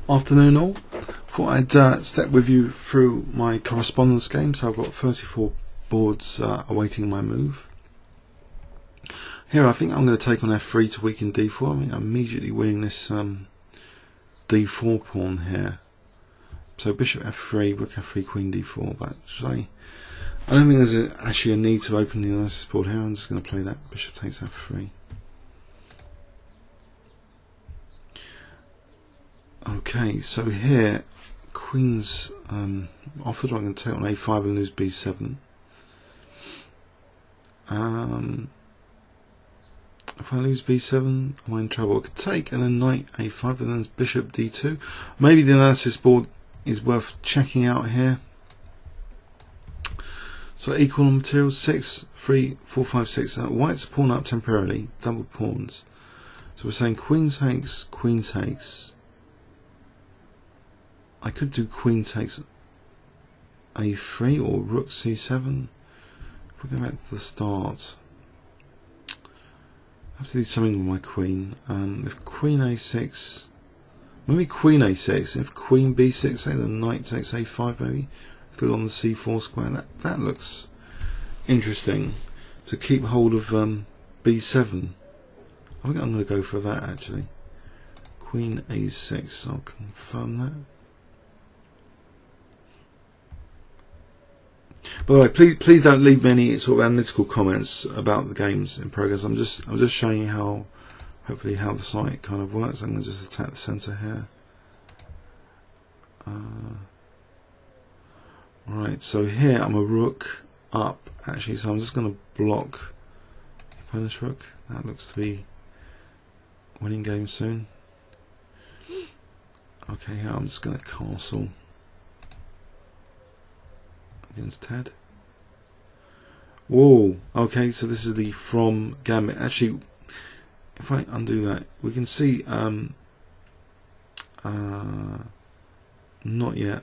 Afternoon all. Thought I'd step with you through my correspondence game. So I've got 34 boards awaiting my move. Here I think I'm going to take on f3 to weaken d4. I mean, I'm immediately winning this d4 pawn here. So bishop f3, rook f3, queen d4. But should I don't think there's actually a need to open the analysis board here. I'm just going to play that. Bishop takes f3. Okay, so here queen's offered. I'm going to take on a5 and lose b7. If I lose b7, am I in trouble? I could take and then knight a5, and then bishop d2. Maybe the analysis board is worth checking out here. So equal on material 6, 3, 4, 5, 6. White's pawn up temporarily, double pawns. So we're saying queen takes, queen takes. I could do queen takes a3 or rook c7. If we go back to the start, I have to do something with my queen. If queen a6, maybe queen a6. If queen b6, say the knight takes a5, maybe still on the c4 square. That looks interesting. To keep hold of b7. I think I'm going to go for that actually. Queen a6. I'll confirm that. By the way, please don't leave me any sort of analytical comments about the games in progress. I'm just showing you hopefully how the site kind of works. I'm going to just attack the center here. Right, so here I'm a rook up actually, so I'm just going to block the opponent's rook. That looks to be winning game soon. Okay, here I'm just going to castle against Ted. Whoa, okay, so this is the from gambit. Actually, if I undo that, we can see not yet.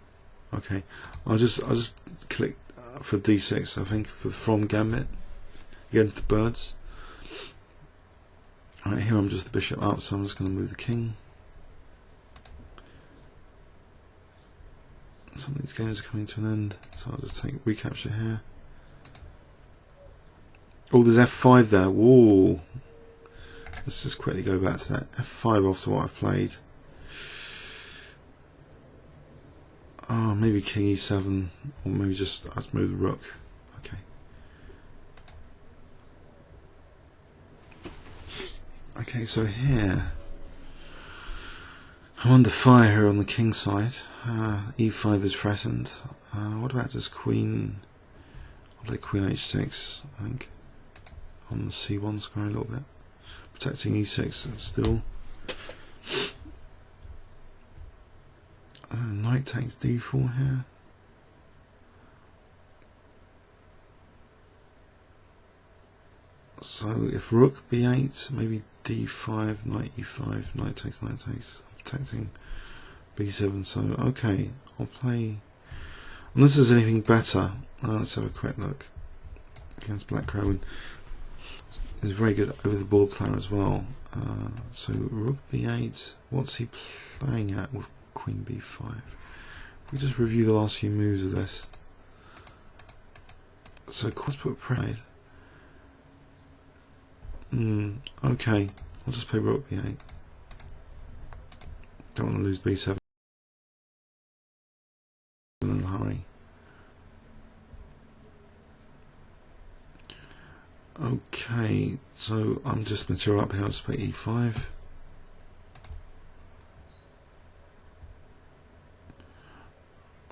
Okay, I'll just click for d6, I think, for the from gambit against the birds. Alright, here I'm just the bishop up, so I'm just going to move the king. Some of these games are coming to an end, so I'll just take recapture here. Oh, there's f5 there. Whoa. Let's just quickly go back to that. f5 after what I've played. Oh, maybe king e7, or maybe I'll just move the rook. Okay. Okay, so here I'm under fire here on the king side. e5 is threatened. What about just queen? I'll play queen h6, I think, on the c1 square a little bit, protecting e6 still. Knight takes d4 here. So if rook b8, maybe d5, knight e5, knight takes, protecting b7. So okay, I'll play, unless there's anything better. Let's have a quick look against Black Crow. He's a very good over the board player as well. So rook b8, what's he playing at with queen b5? We just review the last few moves of this. So let's put pride. Okay, I'll just play rook b8. Don't want to lose b7 in a hurry. Okay, so I'm just material up here. I'll just play e5.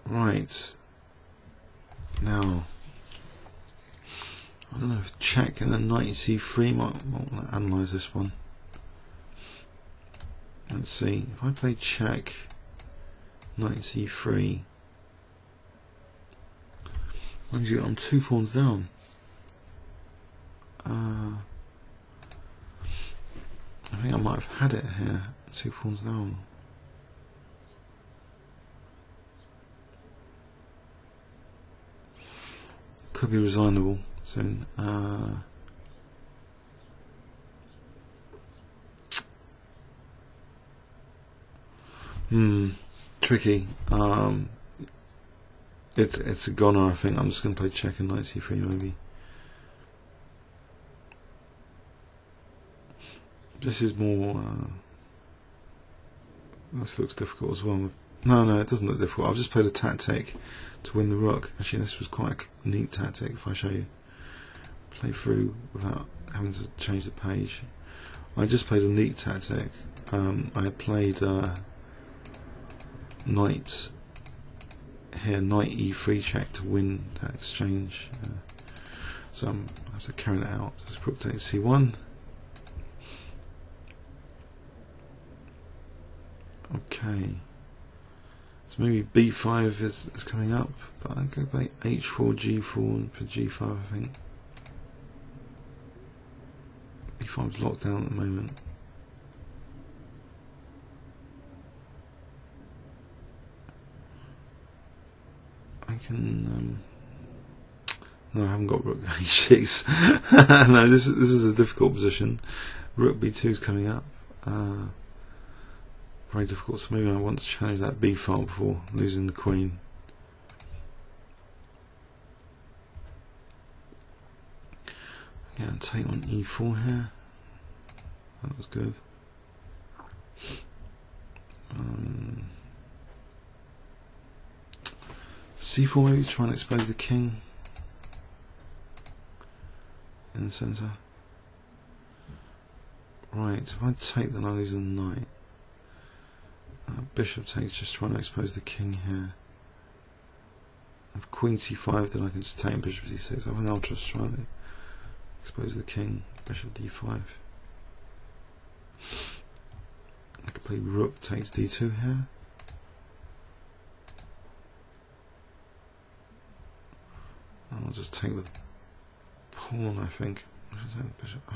Right. Now, I don't know if check and then knight c3 might want to analyse this one. Let's see, if I play check, knight c3, mind you, I'm 2 pawns down. I think I might have had it here, 2 pawns down. Could be resignable soon. Tricky. It's a goner, I think. I'm just going to play check and knight c3 maybe. This is more... this looks difficult as well. No, it doesn't look difficult. I've just played a tactic to win the rook. Actually, this was quite a neat tactic, if I show you. Play through without having to change the page. I just played a neat tactic. I had played knight here, knight e3 check to win that exchange. So I have to carry that out. Just rook takes c1. Okay. So maybe b5 is coming up, but I'm going to play h4, g4, and for g5 I think. b5 is locked down at the moment. I can... no, I haven't got rook h6. No, this is a difficult position. Rook b2 is coming up. Very difficult, so maybe I want to challenge that b file before losing the queen. Okay, I'll take on e4 here. That was good. c4 maybe, try and expose the king in the centre. Right, if I take, then I lose the knight. Bishop takes, just trying to expose the king here. If queen c5, then I can just take bishop d6. I think I'll just try to expose the king. Bishop d5. I could play rook takes d2 here. I'll just take the pawn, I think. I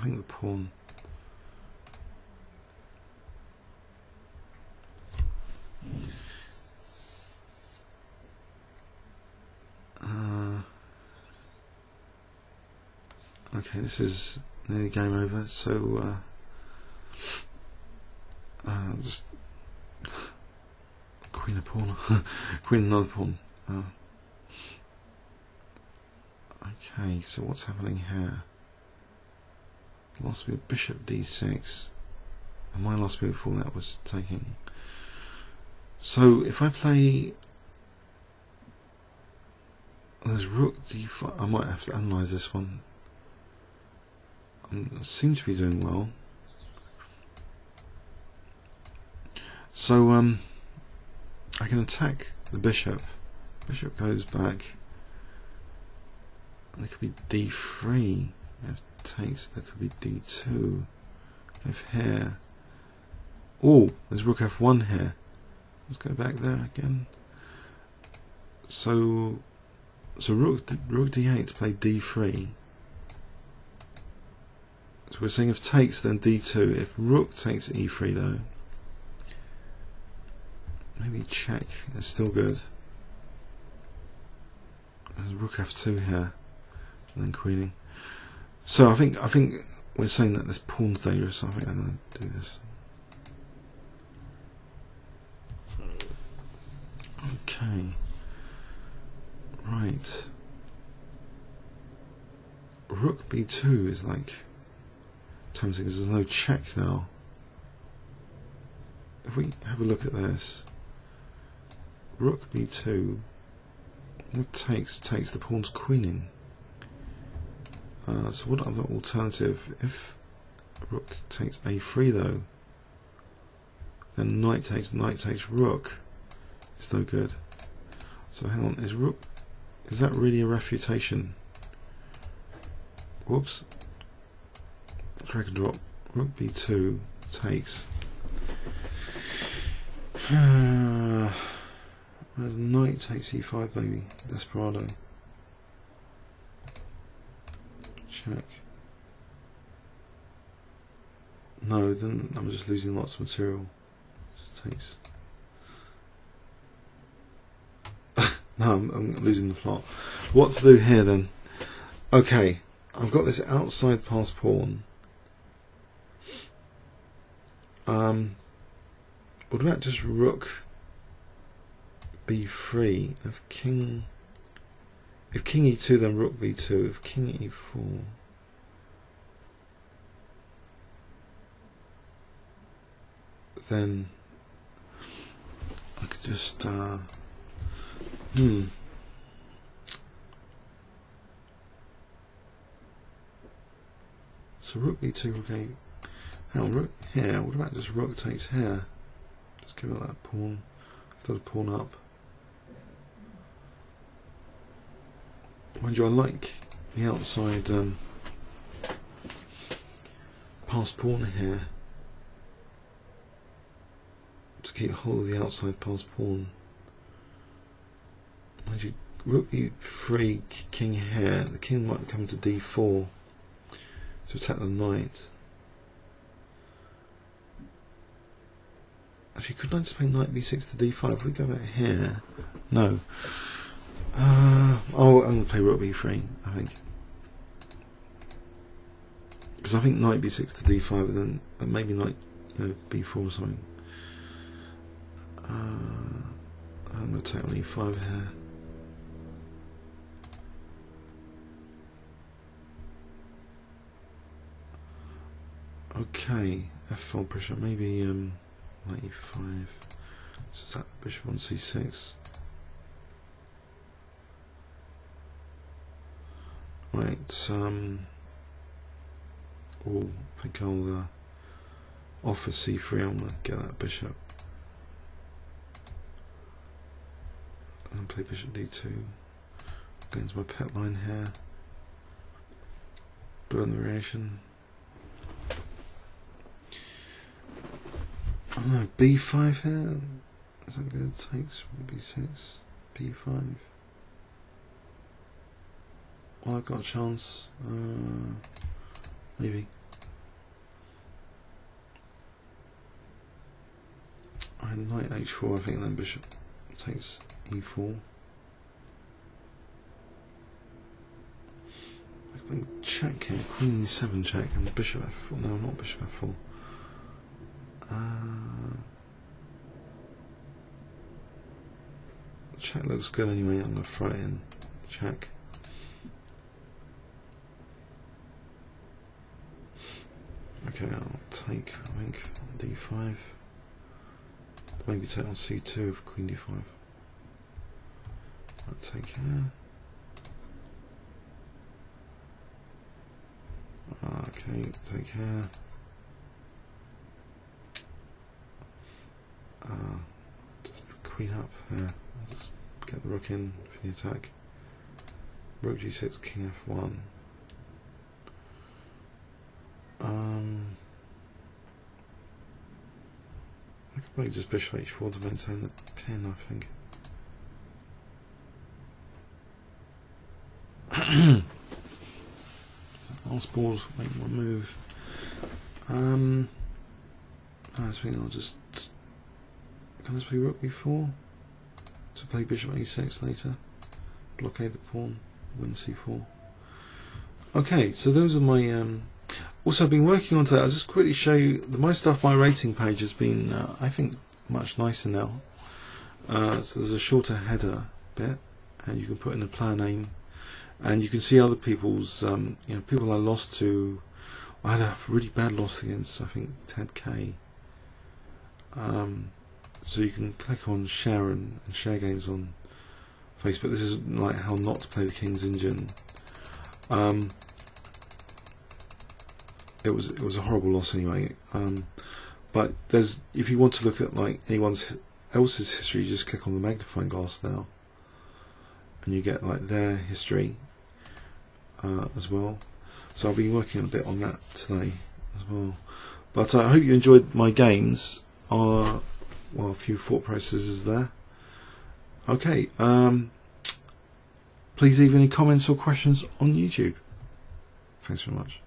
think the pawn. Okay, this is nearly game over, so just queen a pawn, queen another pawn. Okay, so what's happening here? Last move bishop d6, and my last move before that was taking. So if I play, there's rook d5. I might have to analyse this one. I seem to be doing well. So I can attack the bishop. Bishop goes back. There could be d3. If takes, there could be d2. If here. Oh, there's rook f1 here. Let's go back there again. So rook d8 to play d3. So we're saying if takes, then d2. If rook takes e3 though, maybe check. It's still good. There's rook f2 here, and then queening. So I think we're saying that this pawn's dangerous. So I think I'm going to do this. Okay. Right. Rook b2 is like tempting because there's no check now. If we have a look at this, rook b2, what takes the pawn's queening. So what other alternative? If rook takes a3 though, then knight takes rook. It's no good. So hang on, is that really a refutation? Whoops. Drag and drop. Rook b2 takes. Knight takes e5 maybe. Desperado. Check. No, then I'm just losing lots of material. Just takes. No, I'm losing the plot. What to do here then? Okay, I've got this outside pass pawn. What about just rook b3. If king e2, then rook b2. If king e4, then I could just so rook b2, rook a. Hang on, rook here. What about just rook takes here? Just give it that pawn. Throw the pawn up. Mind you, I like the outside passed pawn here to keep hold of the outside passed pawn. Mind you, rook e3, king here. The king might come to d4 to attack the knight. Actually, couldn't I just play knight b6 to d5? If we go back here, no. I'm going to play rook b3, I think, because I think knight b6 to d5, and then maybe knight, b4 or something. I'm going to take on e5 here. Okay, f4 pressure. Maybe knight e5. Just sack the bishop on c6. Right, I think I'll offer c3. I want to get that bishop. And play bishop d2. Go into my pet line here. Burn the variation. I don't know, b5 here. Is that good? Takes b6, b5. Well, I've got a chance. Maybe. I had knight h4, I think, then bishop takes e4. I can play check here, queen e7 check, and bishop f4. No, not bishop f4. Check looks good anyway. I'm going to throw it in. Check. Okay, I'll take, I think, d5. Maybe take on c2 with queen d5. I'll take here. Okay, take here. Just the queen up here. I'll just get the rook in for the attack. Rook g6, king f1. I could play just bishop h4 to maintain the pin, I think. Last ball, make one move. I think I'll just can I play rook b4 to play bishop a6 later, blockade the pawn, win c4. Okay, so those are my also I've been working on today. I'll just quickly show you my stuff. My rating page has been I think much nicer now. So there's a shorter header bit, and you can put in a player name, and you can see other people's people I lost to. I had a really bad loss against, I think, Ted K. So you can click on share and share games on Facebook. This is like how not to play the King's Indian. It was a horrible loss anyway. But there's, if you want to look at like anyone else's history, you just click on the magnifying glass now, and you get like their history as well. So I'll be working a bit on that today as well. But I hope you enjoyed my games. Well, a few thought processes there. Okay, please leave any comments or questions on YouTube. Thanks very much.